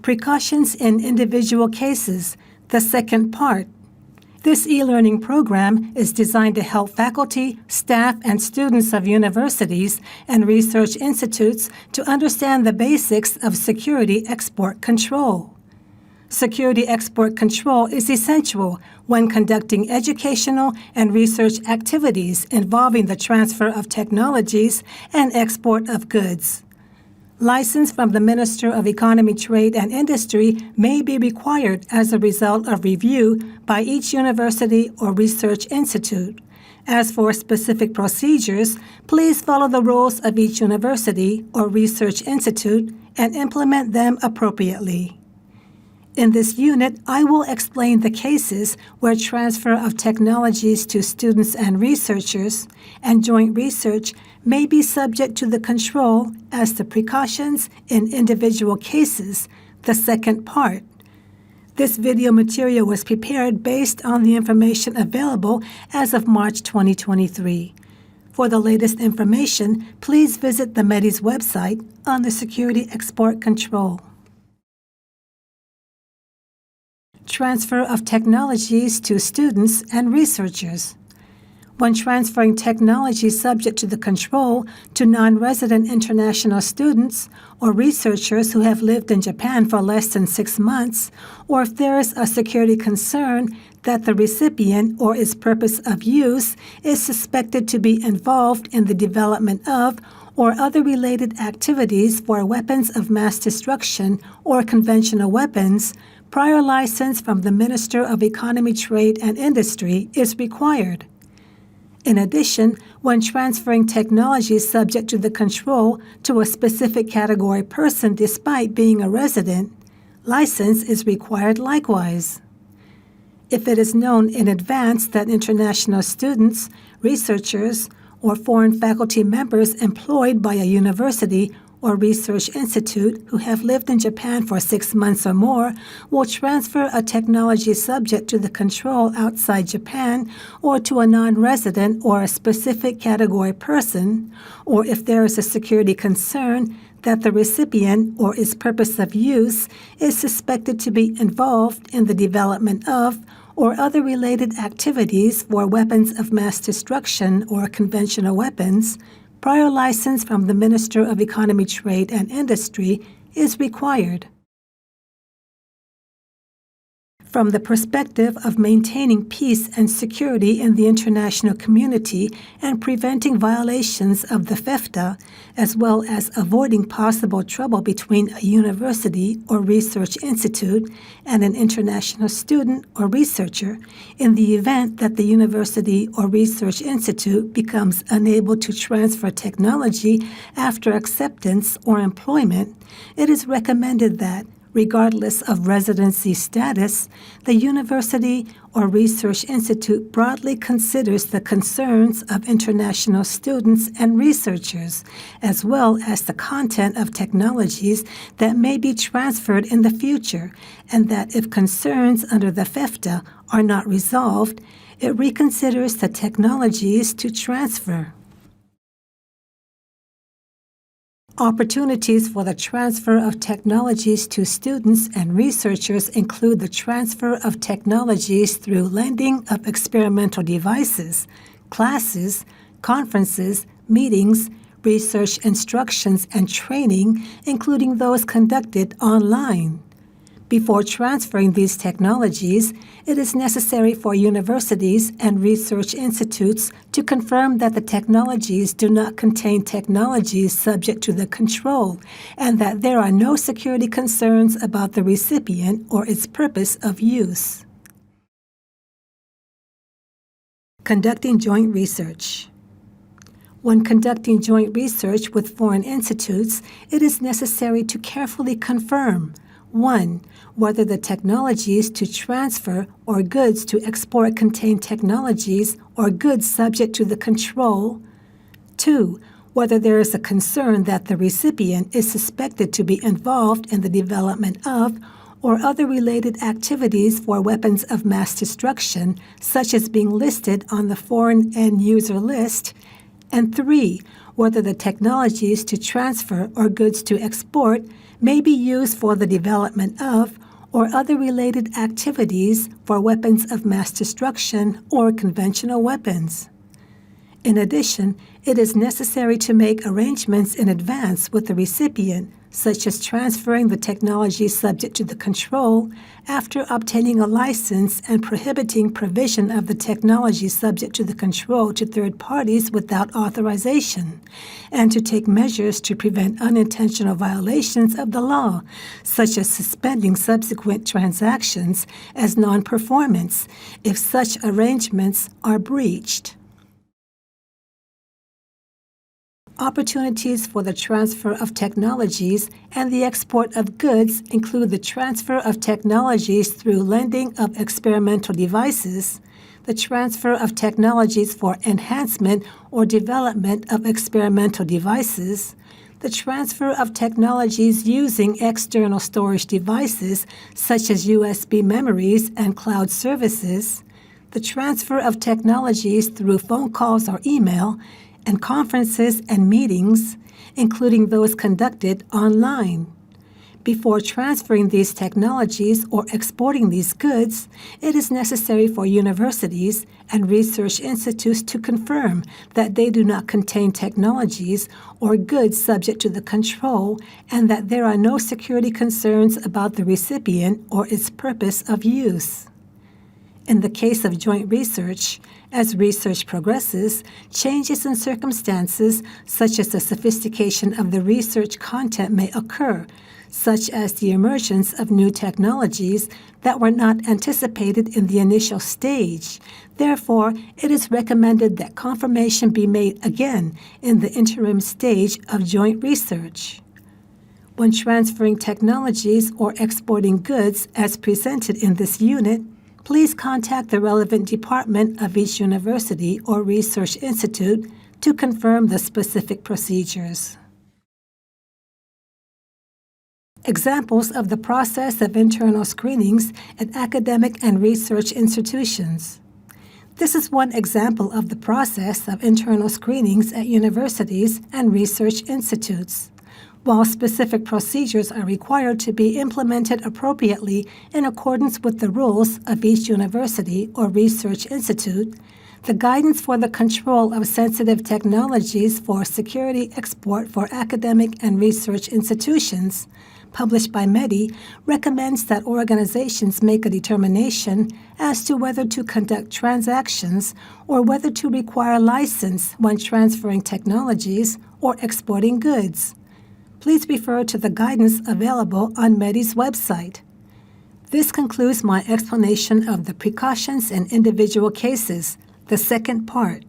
Precautions in Individual Cases, the second part. This e-learning program is designed to help faculty, staff, and students of universities and research institutes to understand the basics of security export control. Security export control is essential when conducting educational and research activities involving the transfer of technologies and export of goods. License from the Minister of Economy, Trade, and Industry may be required as a result of review by each university or research institute. As for specific procedures, please follow the rules of each university or research institute and implement them appropriately. In this unit, I will explain the cases where transfer of technologies to students and researchers and joint research may be subject to the control as the precautions in individual cases, the second part. This video material was prepared based on the information available as of March 2023. For the latest information, please visit the METI's website on the Security Export Control. Transfer of technologies to students and researchers. When transferring technology subject to the control to non-resident international students or researchers who have lived in Japan for less than 6 months, or if there is a security concern that the recipient or its purpose of use is suspected to be involved in the development of or other related activities for weapons of mass destruction or conventional weapons, prior license from the Minister of Economy, Trade, and Industry is required. In addition, when transferring technology subject to the control to a specific category person despite being a resident, license is required likewise. If it is known in advance that international students, researchers, or foreign faculty members employed by a university or research institute who have lived in Japan for 6 months or more will transfer a technology subject to the control outside Japan or to a non-resident or a specific category person, or if there is a security concern that the recipient or its purpose of use is suspected to be involved in the development of or other related activities for weapons of mass destruction or conventional weapons, prior license from the Minister of Economy, Trade, and Industry is required. From the perspective of maintaining peace and security in the international community and preventing violations of the FEFTA, as well as avoiding possible trouble between a university or research institute and an international student or researcher, in the event that the university or research institute becomes unable to transfer technology after acceptance or employment, it is recommended that, regardless of residency status, the university or research institute broadly considers the concerns of international students and researchers, as well as the content of technologies that may be transferred in the future, and that if concerns under the FEFTA are not resolved, it reconsiders the technologies to transfer. Opportunities for the transfer of technologies to students and researchers include the transfer of technologies through lending of experimental devices, classes, conferences, meetings, research instructions, and training, including those conducted online. Before transferring these technologies, it is necessary for universities and research institutes to confirm that the technologies do not contain technologies subject to the control and that there are no security concerns about the recipient or its purpose of use. Conducting joint research. When conducting joint research with foreign institutes, it is necessary to carefully confirm 1. Whether the technologies to transfer or goods to export contain technologies or goods subject to the control. 2. Whether there is a concern that the recipient is suspected to be involved in the development of or other related activities for weapons of mass destruction, such as being listed on the foreign end user list. And 3. Whether the technologies to transfer or goods to export may be used for the development of or other related activities for weapons of mass destruction or conventional weapons. In addition, it is necessary to make arrangements in advance with the recipient, such as transferring the technology subject to the control after obtaining a license and prohibiting provision of the technology subject to the control to third parties without authorization, and to take measures to prevent unintentional violations of the law, such as suspending subsequent transactions as non-performance if such arrangements are breached. Opportunities for the transfer of technologies and the export of goods include the transfer of technologies through lending of experimental devices, the transfer of technologies for enhancement or development of experimental devices, the transfer of technologies using external storage devices such as USB memories and cloud services, the transfer of technologies through phone calls or email, and conferences and meetings, including those conducted online. Before transferring these technologies or exporting these goods, it is necessary for universities and research institutes to confirm that they do not contain technologies or goods subject to the control and that there are no security concerns about the recipient or its purpose of use. In the case of joint research, as research progresses, changes in circumstances such as the sophistication of the research content may occur, such as the emergence of new technologies that were not anticipated in the initial stage. Therefore, it is recommended that confirmation be made again in the interim stage of joint research. When transferring technologies or exporting goods as presented in this unit, please contact the relevant department of each university or research institute to confirm the specific procedures. Examples of the process of internal screenings at academic and research institutions. This is one example of the process of internal screenings at universities and research institutes. While specific procedures are required to be implemented appropriately in accordance with the rules of each university or research institute, the Guidance for the Control of Sensitive Technologies for Security Export for Academic and Research Institutions, published by METI, recommends that organizations make a determination as to whether to conduct transactions or whether to require license when transferring technologies or exporting goods. Please refer to the guidance available on METI's website. This concludes my explanation of the precautions in individual cases, the second part.